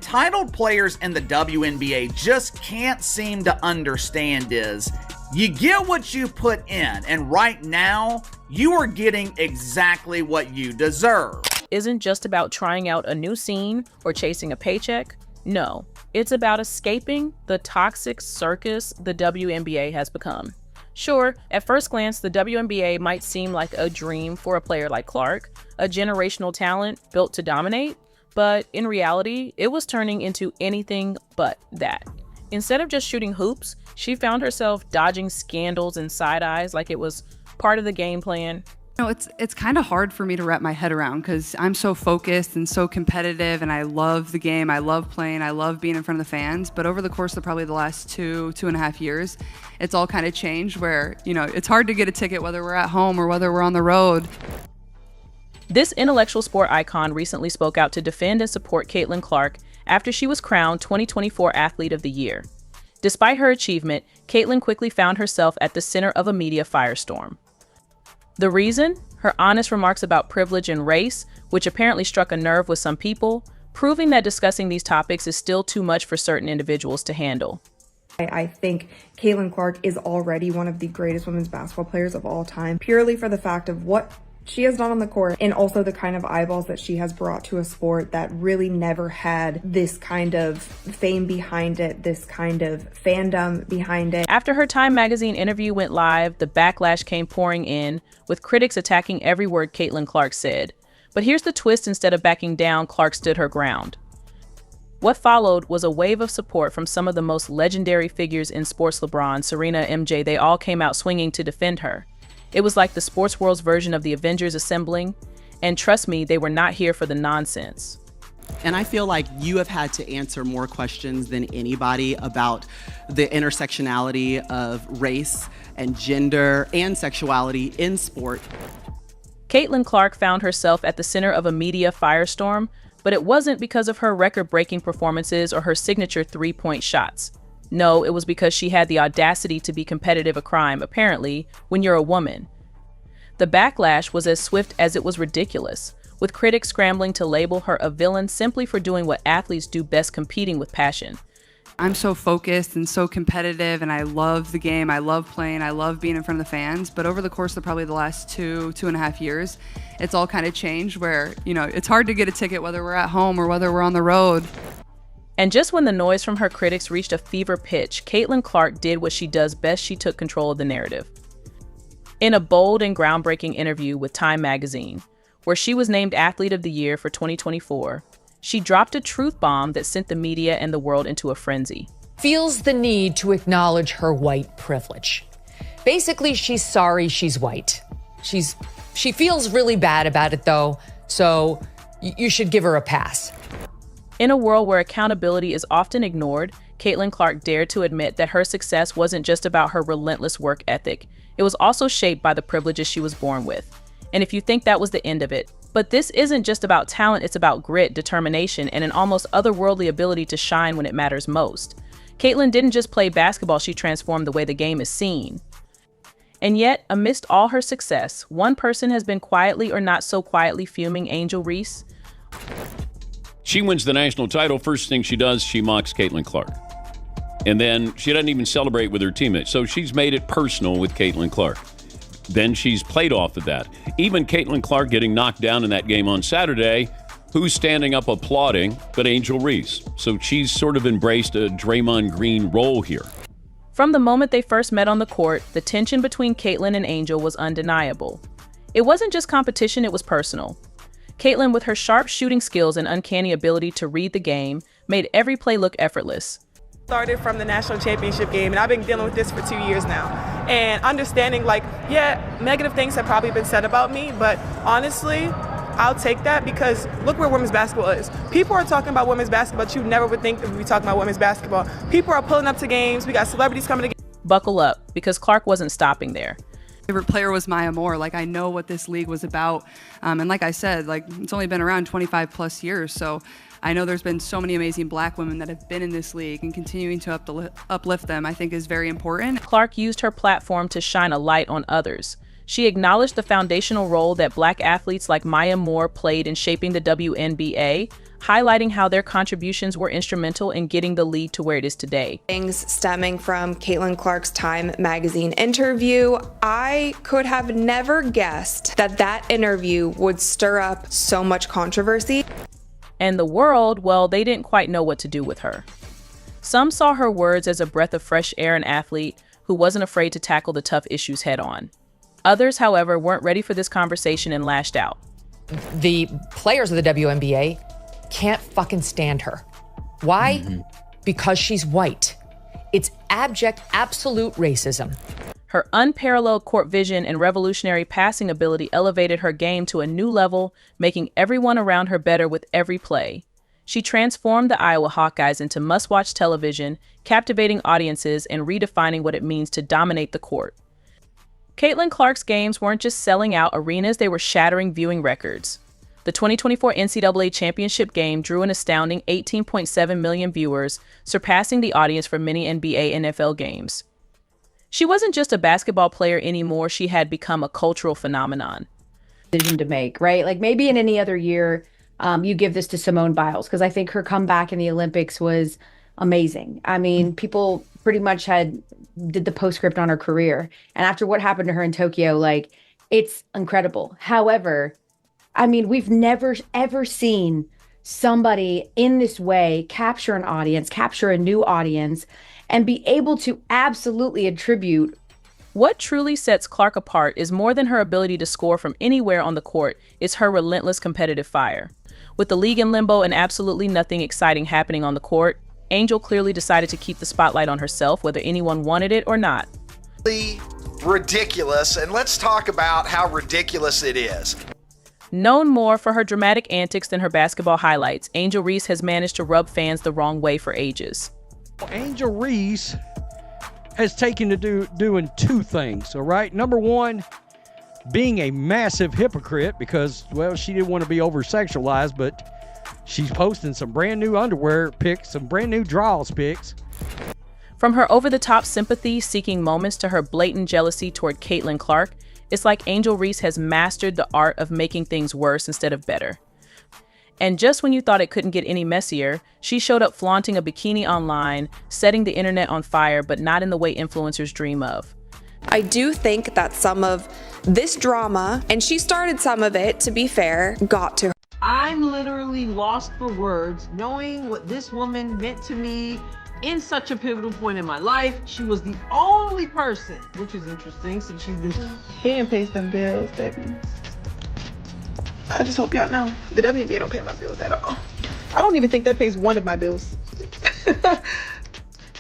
Titled players in the WNBA just can't seem to understand is you get what you put in, and right now you are getting exactly what you deserve. Isn't just about trying out a new scene or chasing a paycheck. No, it's about escaping the toxic circus the WNBA has become. Sure, at first glance, the WNBA might seem like a dream for a player like Clark, a generational talent built to dominate, but in reality, it was turning into anything but that. Instead of just shooting hoops, she found herself dodging scandals and side eyes like it was part of the game plan. You know, it's kind of hard for me to wrap my head around because I'm so focused and so competitive, and I love the game. I love playing. I love being in front of the fans. But over the course of probably the last two and a half years, it's all kind of changed where, you know, it's hard to get a ticket whether we're at home or whether we're on the road. This intellectual sport icon recently spoke out to defend and support Caitlin Clark after she was crowned 2024 Athlete of the Year. Despite her achievement, Caitlin quickly found herself at the center of a media firestorm. The reason? Her honest remarks about privilege and race, which apparently struck a nerve with some people, proving that discussing these topics is still too much for certain individuals to handle. I think Caitlin Clark is already one of the greatest women's basketball players of all time, purely for the fact of what she has done on the court and also the kind of eyeballs that she has brought to a sport that really never had this kind of fame behind it, this kind of fandom behind it. After her Time magazine interview went live, the backlash came pouring in, with critics attacking every word Caitlin Clark said. But here's the twist: instead of backing down, Clark stood her ground. What followed was a wave of support from some of the most legendary figures in sports. LeBron, Serena, MJ, they all came out swinging to defend her. It was like the sports world's version of the Avengers assembling, and trust me, they were not here for the nonsense. And I feel like you have had to answer more questions than anybody about the intersectionality of race and gender and sexuality in sport. Caitlin Clark found herself at the center of a media firestorm, but it wasn't because of her record-breaking performances or her signature three-point shots. No, it was because she had the audacity to be competitive a crime, apparently, when you're a woman. The backlash was as swift as it was ridiculous, with critics scrambling to label her a villain simply for doing what athletes do best: competing with passion. I'm so focused and so competitive, and I love the game. I love playing. I love being in front of the fans. But over the course of probably the last two and a half years, it's all kind of changed where, you know, it's hard to get a ticket whether we're at home or whether we're on the road. And just when the noise from her critics reached a fever pitch, Caitlin Clark did what she does best: she took control of the narrative. In a bold and groundbreaking interview with Time magazine, where she was named Athlete of the Year for 2024, she dropped a truth bomb that sent the media and the world into a frenzy. Feels the need to acknowledge her white privilege. Basically, she's sorry she's white. She feels really bad about it though, so you should give her a pass. In a world where accountability is often ignored, Caitlin Clark dared to admit that her success wasn't just about her relentless work ethic. It was also shaped by the privileges she was born with. And if you think that was the end of it, but this isn't just about talent, it's about grit, determination, and an almost otherworldly ability to shine when it matters most. Caitlin didn't just play basketball, she transformed the way the game is seen. And yet, amidst all her success, one person has been quietly or not so quietly fuming: Angel Reese. She wins the national title. First thing she does, she mocks Caitlin Clark. And then she doesn't even celebrate with her teammates. So she's made it personal with Caitlin Clark. Then she's played off of that. Even Caitlin Clark getting knocked down in that game on Saturday, who's standing up applauding but Angel Reese? So she's sort of embraced a Draymond Green role here. From the moment they first met on the court, the tension between Caitlin and Angel was undeniable. It wasn't just competition, it was personal. Caitlin, with her sharp shooting skills and uncanny ability to read the game, made every play look effortless. Started from the national championship game, and I've been dealing with this for 2 years now. And understanding, like, yeah, negative things have probably been said about me, but honestly, I'll take that because look where women's basketball is. People are talking about women's basketball, but you never would think that we'd be talking about women's basketball. People are pulling up to games. We got celebrities coming to games. Buckle up, because Clark wasn't stopping there. Favorite player was Maya Moore. Like, I know what this league was about. And like I said, like, it's only been around 25 plus years. So I know there's been so many amazing black women that have been in this league, and continuing to uplift them, I think, is very important. Clark used her platform to shine a light on others. She acknowledged the foundational role that black athletes like Maya Moore played in shaping the WNBA, highlighting how their contributions were instrumental in getting the league to where it is today. Things stemming from Caitlin Clark's Time magazine interview, I could have never guessed that that interview would stir up so much controversy. And the world, well, they didn't quite know what to do with her. Some saw her words as a breath of fresh air, an athlete who wasn't afraid to tackle the tough issues head on. Others, however, weren't ready for this conversation and lashed out. The players of the WNBA can't fucking stand her. Why? Because she's white. It's abject, absolute racism. Her unparalleled court vision and revolutionary passing ability elevated her game to a new level, making everyone around her better with every play. She transformed the Iowa Hawkeyes into must-watch television, captivating audiences and redefining what it means to dominate the court. Caitlin Clark's games weren't just selling out arenas, they were shattering viewing records. The 2024 NCAA Championship game drew an astounding 18.7 million viewers, surpassing the audience for many NBA and NFL games. She wasn't just a basketball player anymore, she had become a cultural phenomenon. Decision to make, right? Like maybe in any other year, you give this to Simone Biles, because I think her comeback in the Olympics was amazing. I mean, people pretty much did the postscript on her career. And after what happened to her in Tokyo, like, it's incredible. However, I mean, we've never, ever seen somebody in this way capture an audience, capture a new audience, and be able to absolutely attribute. What truly sets Clark apart is more than her ability to score from anywhere on the court, it's her relentless competitive fire. With the league in limbo and absolutely nothing exciting happening on the court, Angel clearly decided to keep the spotlight on herself, whether anyone wanted it or not. Ridiculous, and let's talk about how ridiculous it is. Known more for her dramatic antics than her basketball highlights, Angel Reese has managed to rub fans the wrong way for ages. Angel Reese has taken to doing two things, all right? Number one, being a massive hypocrite because, well, she didn't want to be over-sexualized, but she's posting some brand new underwear pics, some brand new draws pics. From her over-the-top sympathy-seeking moments to her blatant jealousy toward Caitlin Clark, it's like Angel Reese has mastered the art of making things worse instead of better. And just when you thought it couldn't get any messier, she showed up flaunting a bikini online, setting the internet on fire, but not in the way influencers dream of. I do think that some of this drama, and she started some of it, to be fair, got to her. I'm literally lost for words, knowing what this woman meant to me in such a pivotal point in my life. She was the only person, which is interesting since she's been He pays them bills, baby. I just hope y'all know the WNBA don't pay my bills at all. I don't even think that pays one of my bills.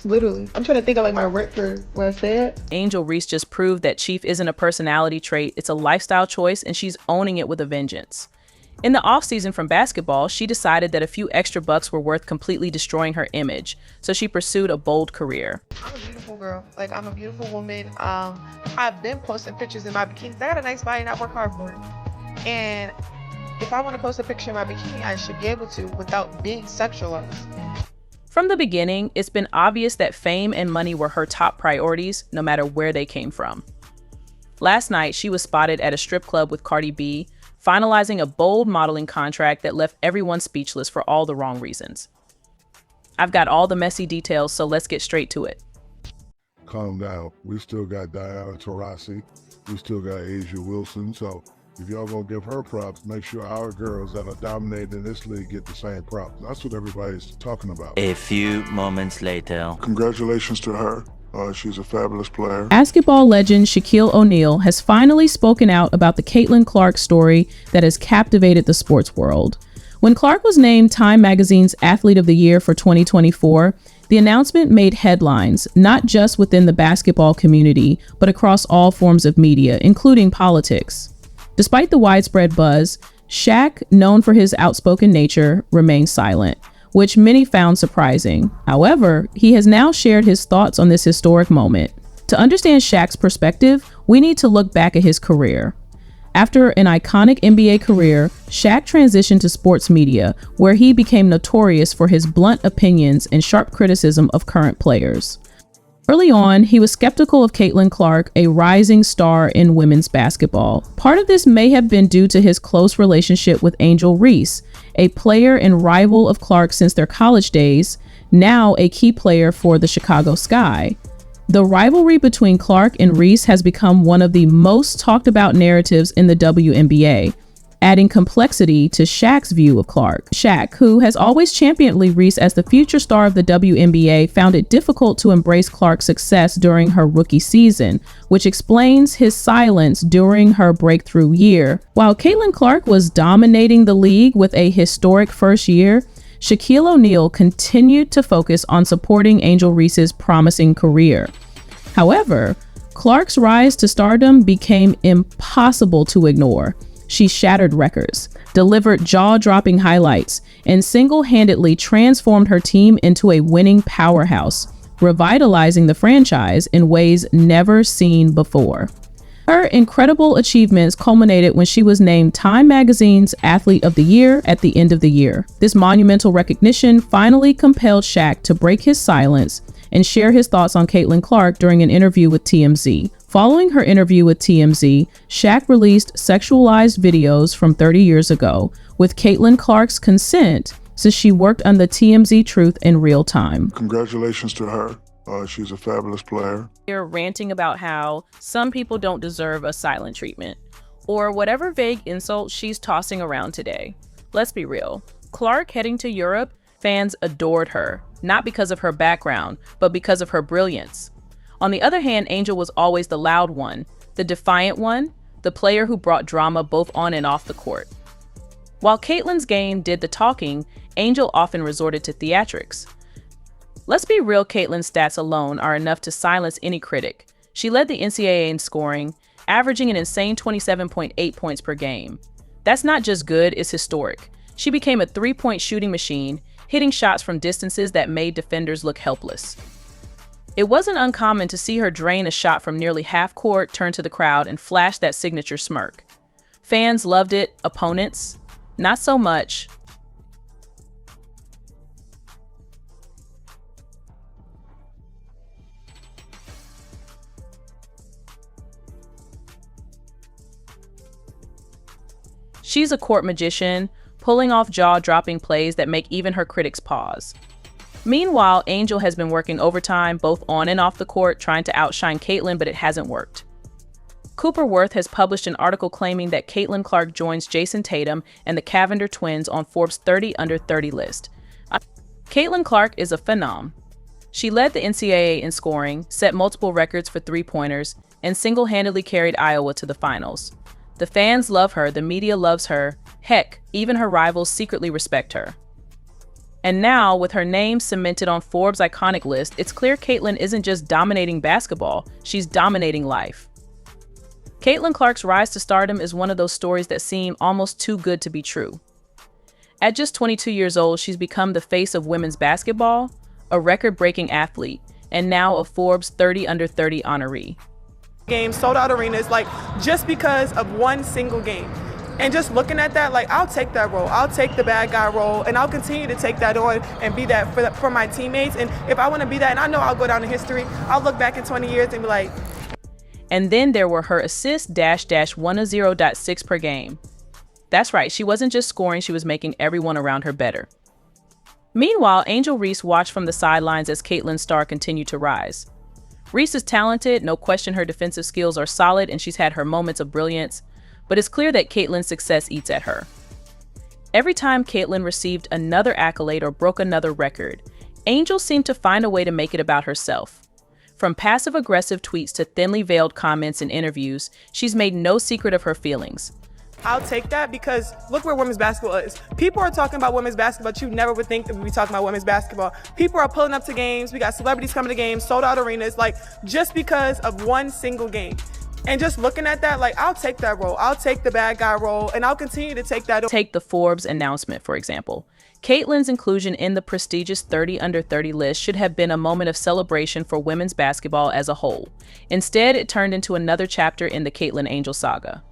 Literally. I'm trying to think of like my rent for where I stay at. Angel Reese just proved that Chief isn't a personality trait, it's a lifestyle choice, and she's owning it with a vengeance. In the offseason from basketball, she decided that a few extra bucks were worth completely destroying her image, so she pursued a bold career. I'm a beautiful girl. Like, I'm a beautiful woman. I've been posting pictures in my bikinis. I got a nice body and I work hard for it. And if I want to post a picture in my bikini, I should be able to without being sexualized. From the beginning, it's been obvious that fame and money were her top priorities, no matter where they came from. Last night, she was spotted at a strip club with Cardi B, finalizing a bold modeling contract that left everyone speechless for all the wrong reasons. I've got all the messy details, so let's get straight to it. Calm down. We still got Diana Taurasi. We still got Asia Wilson. So if y'all gonna give her props, make sure our girls that are dominating this league get the same props. That's what everybody's talking about. A few moments later. Congratulations to her. She's a fabulous player. Basketball legend Shaquille O'Neal has finally spoken out about the Caitlin Clark story that has captivated the sports world. When Clark was named Time Magazine's Athlete of the Year for 2024, the announcement made headlines, not just within the basketball community, but across all forms of media, including politics. Despite the widespread buzz, Shaq, known for his outspoken nature, remained silent, which many found surprising. However, he has now shared his thoughts on this historic moment. To understand Shaq's perspective, we need to look back at his career. After an iconic NBA career, Shaq transitioned to sports media, where he became notorious for his blunt opinions and sharp criticism of current players. Early on, he was skeptical of Caitlin Clark, a rising star in women's basketball. Part of this may have been due to his close relationship with Angel Reese, a player and rival of Clark since their college days, now a key player for the Chicago Sky. The rivalry between Clark and Reese has become one of the most talked about narratives in the WNBA, adding complexity to Shaq's view of Clark. Shaq, who has always championed Reese as the future star of the WNBA, found it difficult to embrace Clark's success during her rookie season, which explains his silence during her breakthrough year. While Caitlin Clark was dominating the league with a historic first year, Shaquille O'Neal continued to focus on supporting Angel Reese's promising career. However, Clark's rise to stardom became impossible to ignore. She shattered records, delivered jaw-dropping highlights, and single-handedly transformed her team into a winning powerhouse, revitalizing the franchise in ways never seen before. Her incredible achievements culminated when she was named Time Magazine's Athlete of the Year at the end of the year. This monumental recognition finally compelled Shaq to break his silence and share his thoughts on Caitlin Clark during an interview with TMZ. Following her interview with TMZ, Shaq released sexualized videos from 30 years ago with Caitlin Clark's consent, since she worked on the TMZ truth in real time. Congratulations to her. She's a fabulous player. You're ranting about how some people don't deserve a silent treatment, or whatever vague insult she's tossing around today. Let's be real. Clark heading to Europe, fans adored her, not because of her background, but because of her brilliance. On the other hand, Angel was always the loud one, the defiant one, the player who brought drama both on and off the court. While Caitlin's game did the talking, Angel often resorted to theatrics. Let's be real, Caitlin's stats alone are enough to silence any critic. She led the NCAA in scoring, averaging an insane 27.8 points per game. That's not just good, it's historic. She became a three-point shooting machine, hitting shots from distances that made defenders look helpless. It wasn't uncommon to see her drain a shot from nearly half court, turn to the crowd, and flash that signature smirk. Fans loved it, opponents, not so much. She's a court magician, pulling off jaw-dropping plays that make even her critics pause. Meanwhile, Angel has been working overtime both on and off the court, trying to outshine Caitlin, but it hasn't worked. Cooper Worth has published an article claiming that Caitlin Clark joins Jason Tatum and the Cavender twins on Forbes' 30 Under 30 list. Caitlin Clark is a phenom. She led the NCAA in scoring, set multiple records for three-pointers, and single-handedly carried Iowa to the finals. The fans love her, the media loves her, heck, even her rivals secretly respect her. And now, with her name cemented on Forbes' iconic list, it's clear Caitlin isn't just dominating basketball, she's dominating life. Caitlin Clark's rise to stardom is one of those stories that seem almost too good to be true. At just 22 years old, she's become the face of women's basketball, a record-breaking athlete, and now a Forbes 30 Under 30 honoree. Games, sold out arenas, like just because of one single game. And just looking at that, like I'll take that role. I'll take the bad guy role, and I'll continue to take that on and be that for my teammates. And if I want to be that, and I know I'll go down in history, I'll look back in 20 years and be like. And then there were her assists -100.6 per game. That's right, she wasn't just scoring, she was making everyone around her better. Meanwhile, Angel Reese watched from the sidelines as Caitlin's star continued to rise. Reese is talented, no question her defensive skills are solid, and she's had her moments of brilliance, but it's clear that Caitlin's success eats at her. Every time Caitlin received another accolade or broke another record, Angel seemed to find a way to make it about herself. From passive-aggressive tweets to thinly veiled comments in interviews, she's made no secret of her feelings. I'll take that because look where women's basketball is. People are talking about women's basketball, but you never would think that we'd be talking about women's basketball. People are pulling up to games. We got celebrities coming to games, sold out arenas, like just because of one single game. And just looking at that, like I'll take that role. I'll take the bad guy role, and I'll continue to take that. Take the Forbes announcement, for example. Caitlin's inclusion in the prestigious 30 Under 30 list should have been a moment of celebration for women's basketball as a whole. Instead, it turned into another chapter in the Caitlin Angel saga.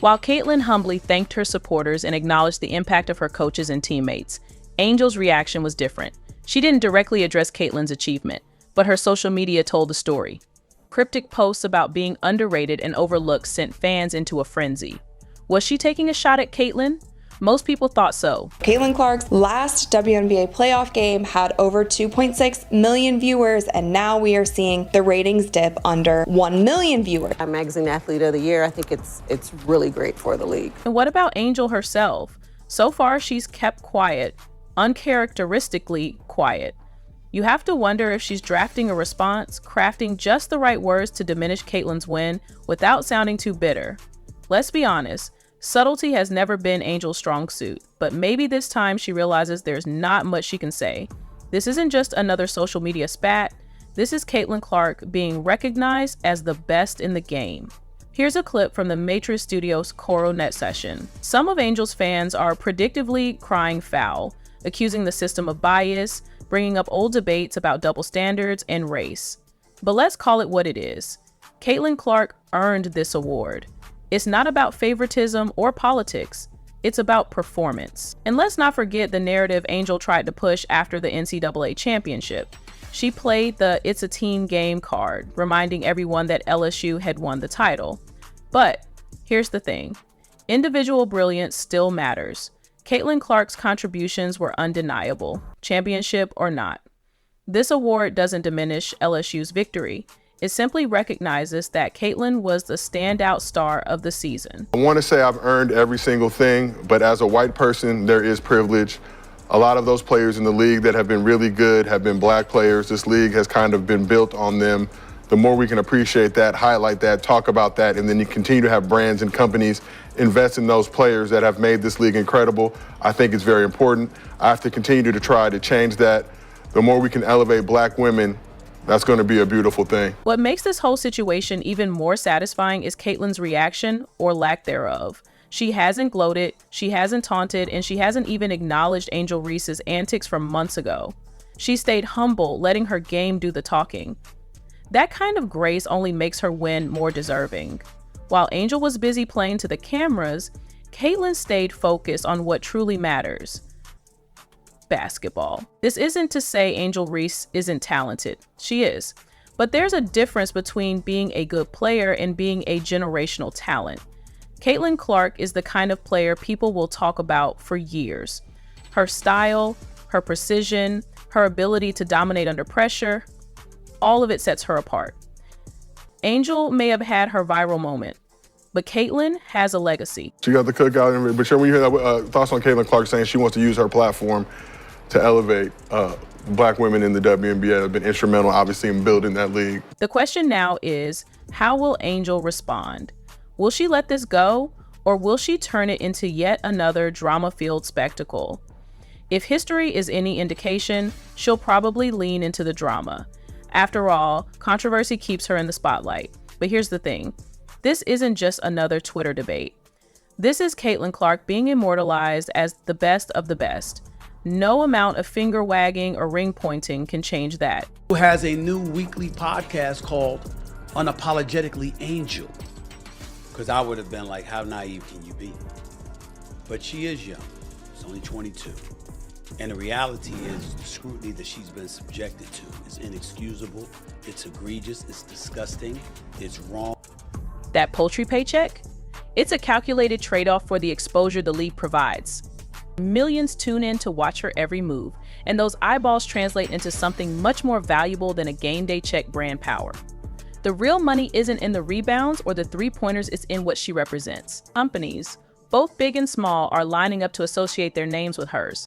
While Caitlin humbly thanked her supporters and acknowledged the impact of her coaches and teammates, Angel's reaction was different. She didn't directly address Caitlin's achievement, but her social media told the story. Cryptic posts about being underrated and overlooked sent fans into a frenzy. Was she taking a shot at Caitlin? Most people thought so. Caitlin Clark's last WNBA playoff game had over 2.6 million viewers, and now we are seeing the ratings dip under 1 million viewers. Magazine Athlete of the Year, I think it's really great for the league. And what about Angel herself? So far, she's kept quiet, uncharacteristically quiet. You have to wonder if she's drafting a response, crafting just the right words to diminish Caitlin's win without sounding too bitter. Let's be honest. Subtlety has never been Angel's strong suit, but maybe this time she realizes there's not much she can say. This isn't just another social media spat. This is Caitlin Clark being recognized as the best in the game. Here's a clip from the Matrix Studios CoroNet session. Some of Angel's fans are predictably crying foul, accusing the system of bias, bringing up old debates about double standards and race. But let's call it what it is. Caitlin Clark earned this award. It's not about favoritism or politics. It's about performance. And let's not forget the narrative Angel tried to push after the NCAA championship. She played the "it's a team game" card, reminding everyone that LSU had won the title. But here's the thing. Individual brilliance still matters. Caitlin Clark's contributions were undeniable, championship or not. This award doesn't diminish LSU's victory. It simply recognizes that Caitlin was the standout star of the season. I want to say I've earned every single thing, but as a white person, there is privilege. A lot of those players in the league that have been really good have been black players. This league has kind of been built on them. The more we can appreciate that, highlight that, talk about that, and then you continue to have brands and companies invest in those players that have made this league incredible, I think it's very important. I have to continue to try to change that. The more we can elevate black women, that's going to be a beautiful thing. What makes this whole situation even more satisfying is Caitlin's reaction, or lack thereof. She hasn't gloated, she hasn't taunted, and she hasn't even acknowledged Angel Reese's antics from months ago. She stayed humble, letting her game do the talking. That kind of grace only makes her win more deserving. While Angel was busy playing to the cameras, Caitlin stayed focused on what truly matters. Basketball. This isn't to say Angel Reese isn't talented. She is. But there's a difference between being a good player and being a generational talent. Caitlin Clark is the kind of player people will talk about for years. Her style, her precision, her ability to dominate under pressure, all of it sets her apart. Angel may have had her viral moment, but Caitlin has a legacy. She got the cookout, but sure, when you hear that, thoughts on Caitlin Clark saying she wants to use her platform to elevate black women in the WNBA have been instrumental, obviously, in building that league. The question now is, how will Angel respond? Will she let this go, or will she turn it into yet another drama-filled spectacle? If history is any indication, she'll probably lean into the drama. After all, controversy keeps her in the spotlight. But here's the thing. This isn't just another Twitter debate. This is Caitlin Clark being immortalized as the best of the best. No amount of finger wagging or ring pointing can change that. Who has a new weekly podcast called Unapologetically Angel. Because I would have been like, how naive can you be? But she is young. She's only 22. And the reality is the scrutiny that she's been subjected to is inexcusable. It's egregious. It's disgusting. It's wrong. That poultry paycheck? It's a calculated trade-off for the exposure the league provides. Millions tune in to watch her every move, and those eyeballs translate into something much more valuable than a game day check brand power. The real money isn't in the rebounds or the three-pointers, it's in what she represents. Companies, both big and small, are lining up to associate their names with hers.